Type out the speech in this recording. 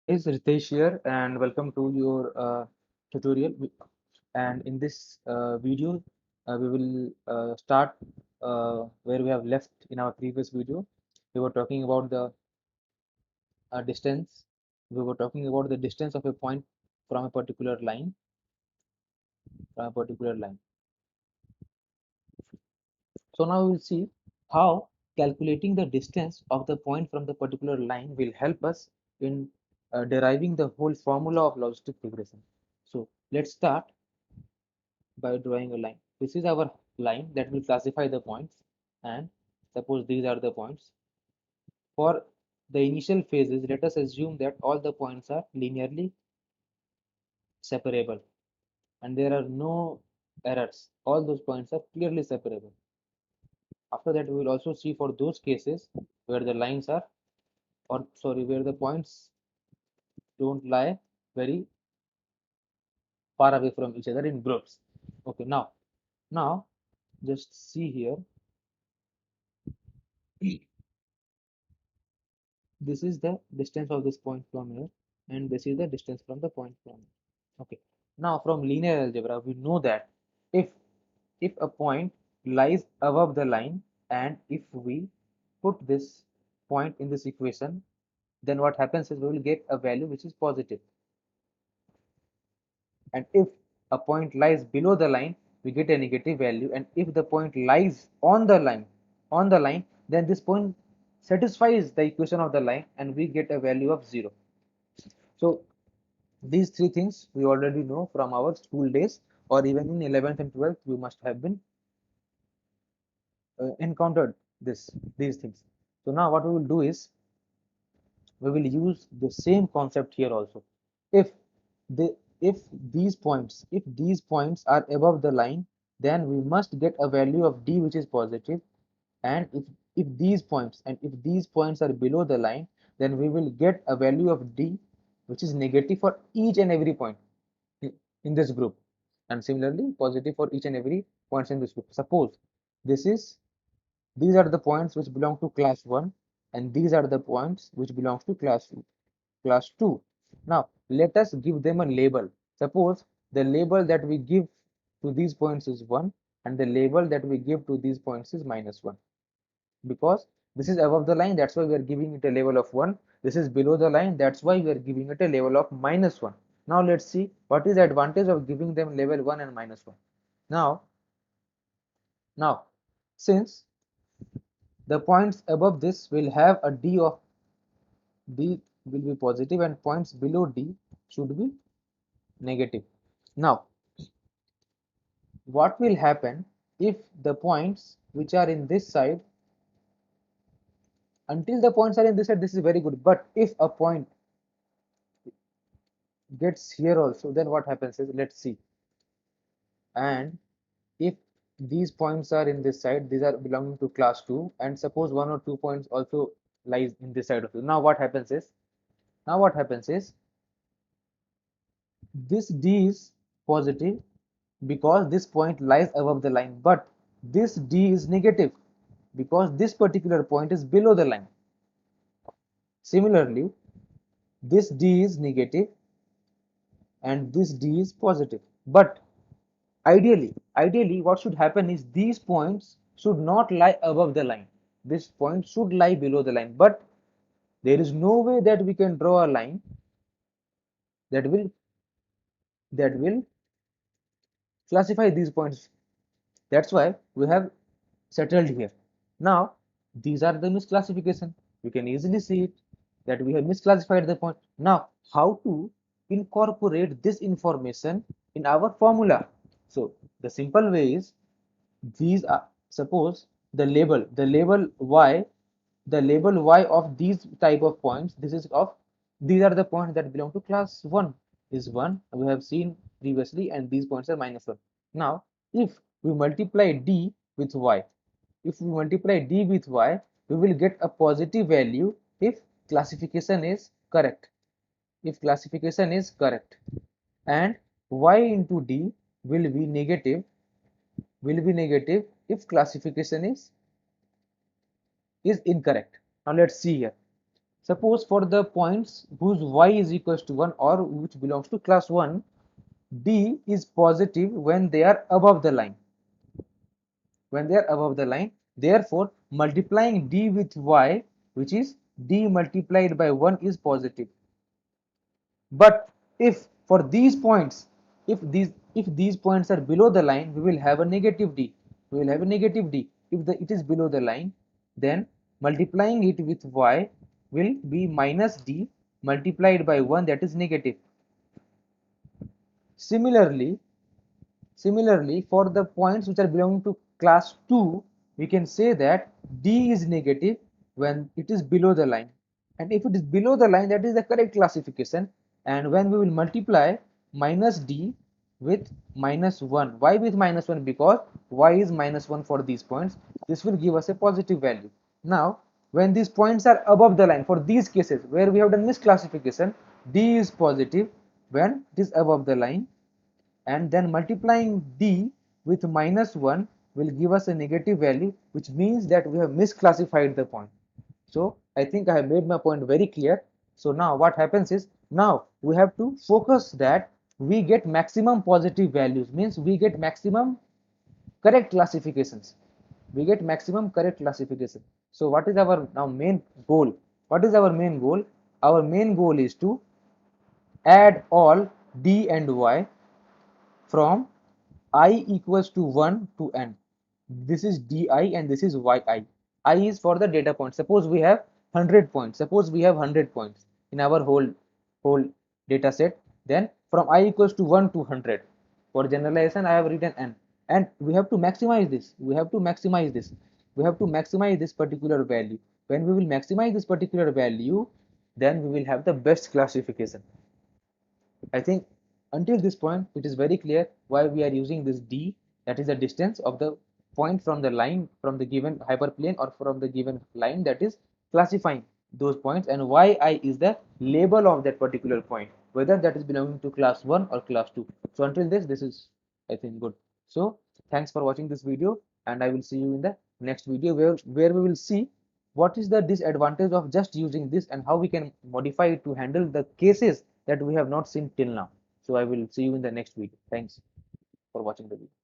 Is Ritesh here, and welcome to your tutorial. And in this video, we will start where we have left in our previous video. We were talking about the distance. We were talking about the distance of a point from a particular line. From a particular line. So now we will see how calculating the distance of the point from the particular line will help us in deriving the whole formula of logistic regression. So let's start by drawing a line. This is our line that will classify the points, and suppose these are the points. For the initial phases, let us assume that all the points are linearly separable and there are no errors. All those points are clearly separable. After that, we will also see for those cases where the lines are, or sorry, where the points don't lie very far away from each other in groups. Okay, now just see here. This is the distance of this point from here, and this is the distance from the point from here. Okay, now from linear algebra we know that if a point lies above the line, and if we put this point in this equation, then what happens is we will get a value which is positive. And if a point lies below the line, we get a negative value. And if the point lies on the line, then this point satisfies the equation of the line and we get a value of 0. So these three things we already know from our school days, or even in 11th and 12th you must have been encountered these things. So now what we will do is we will use the same concept here also. If the if these points are above the line, then we must get a value of d which is positive. And if these points are below the line, then we will get a value of d which is negative for each and every point in this group, and similarly positive for each and every points in this group. Suppose this is these are the points which belong to class 1, and these are the points which belongs to class 2. Now let us give them a label. Suppose the label that we give to these points is 1, and the label that we give to these points is -1. Because this is above the line, that's why we are giving it a label of 1. This is below the line, that's why we are giving it a label of -1. Now let's see what is the advantage of giving them label 1 and -1. Now since the points above this will have a d will be positive, and points below d should be negative. Now what will happen if the points which are in this side, until the points are in this side, this is very good, but if a point gets here also, then what happens is, let's see. And if these points are in this side, these are belonging to class 2, and suppose 1 or 2 points also lies in this side of it. Now what happens is this d is positive because this point lies above the line, but this d is negative because this particular point is below the line. Similarly, this d is negative and this d is positive. But ideally what should happen is these points should not lie above the line. This point should lie below the line, but there is no way that we can draw a line that will classify these points. That's why we have settled here. Now these are the misclassification. You can easily see it that we have misclassified the point. Now how to incorporate this information in our formula? So the simple way is, these are, suppose the label y of these type of points, these are the points that belong to class 1 is 1, we have seen previously, and these points are -1. Now if we multiply d with y, we will get a positive value if classification is correct. And y into d will be negative if classification is incorrect. Now let's see here. Suppose for the points whose y is equals to 1 or which belongs to class 1, d is positive when they are above the line. When they are above the line, therefore multiplying d with y, which is d multiplied by 1, is positive. But if for these points, if these points are below the line, we will have a negative d. We will have a negative d. If it is below the line, then multiplying it with y will be minus d multiplied by 1, that is negative. Similarly, for the points which are belonging to class 2, we can say that d is negative when it is below the line. And if it is below the line, that is the correct classification. And when we will multiply minus d with minus 1. Why with minus 1? Because y is minus 1 for these points. This will give us a positive value. Now, when these points are above the line, for these cases where we have done misclassification, d is positive when it is above the line, and then multiplying d with minus 1 will give us a negative value, which means that we have misclassified the point. So I think I have made my point very clear. So now what happens is, now we have to focus that we get maximum positive values, means we get maximum correct classifications. We get maximum correct classification. So what is our now main goal? What is our main goal? Our main goal is to add all d and y from I equals to 1 to n. This is di and this is yi. I is for the data point. Suppose we have 100 points. Suppose we have 100 points in our whole data set. Then from I equals to 1 to 100. For generalization, I have written n. And we have to maximize this. We have to maximize this. We have to maximize this particular value. When we will maximize this particular value, then we will have the best classification. I think until this point, it is very clear why we are using this d, that is the distance of the point from the line, from the given hyperplane or from the given line that is classifying those points, and yi is the label of that particular point, whether that is belonging to class 1 or class 2. So until this is, I think, good. So thanks for watching this video, and I will see you in the next video where we will see what is the disadvantage of just using this and how we can modify it to handle the cases that we have not seen till now. So I will see you in the next video. Thanks for watching the video.